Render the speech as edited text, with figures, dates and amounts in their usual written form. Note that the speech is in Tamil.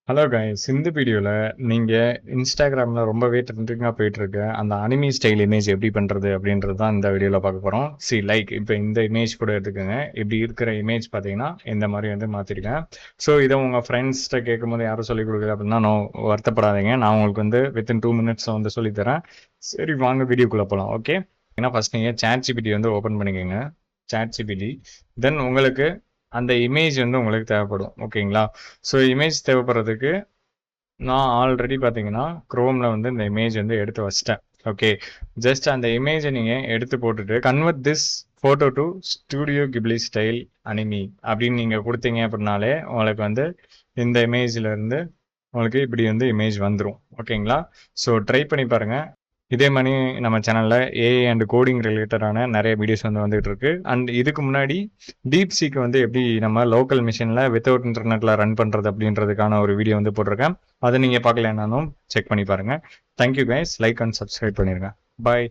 ஹலோ கைஸ், இந்த வீடியோவில் நீங்கள் இன்ஸ்டாகிராமில் ரொம்பவே ட்ரெண்டிங்காக போயிட்டுருக்க அந்த அனிமி ஸ்டைல் இமேஜ் எப்படி பண்ணுறது அப்படின்றது தான் இந்த வீடியோவில் பார்க்க போகிறோம். இப்போ இந்த இமேஜ் கூட எடுத்துக்கோங்க. இப்படி இருக்கிற இமேஜ் பார்த்தீங்கன்னா இந்த மாதிரி வந்து மாற்றிருக்கேன். ஸோ இதை உங்கள் ஃப்ரெண்ட்ஸ்கிட்ட கேட்கும்போது யாரும் சொல்லிக் கொடுக்குது அப்படின்னா வருத்தப்படாதீங்க. நான் உங்களுக்கு வந்து வித்தின் 2 minutes வந்து சொல்லித்தரேன். சரி, வாங்க வீடியோக்குள்ளே போகலாம். ஓகே, ஏன்னா ஃபஸ்ட் நீங்கள் ChatGPT வந்து ஓப்பன் பண்ணிக்கோங்க. ChatGPT தென் உங்களுக்கு அந்த இமேஜ் வந்து உங்களுக்கு தேவைப்படும். ஓகேங்களா? ஸோ இமேஜ் தேவைப்படுறதுக்கு நான் ஆல்ரெடி பார்த்தீங்கன்னா க்ரோமில் வந்து இந்த இமேஜ் வந்து எடுத்து வச்சிட்டேன். ஓகே, ஜஸ்ட் அந்த இமேஜை நீங்கள் எடுத்து போட்டுட்டு convert this photo to studio Ghibli style anime அப்படின்னு நீங்கள் கொடுத்தீங்க அப்படின்னாலே உங்களுக்கு வந்து இந்த இமேஜில் இருந்து உங்களுக்கு இப்படி வந்து இமேஜ் வந்துடும். ஓகேங்களா? ஸோ ட்ரை பண்ணி பாருங்கள். இதே மாதிரி நம்ம சேனலில் ஏஐ அண்ட் கோடிங் ரிலேட்டடான நிறைய வீடியோஸ் வந்து வந்துகிட்டு இருக்கு. அண்ட் இதுக்கு முன்னாடி டீப் சீக் வந்து எப்படி நம்ம லோக்கல் மிஷினில் வித்தவுட் இன்டர்நெட்டில் ரன் பண்ணுறது அப்படின்றதுக்கான ஒரு வீடியோ வந்து போட்டிருக்கேன். அதை நீங்கள் பார்க்கலனாலும் செக் பண்ணி பாருங்கள். Thank you guys, like and subscribe பண்ணிடுங்க. பாய்.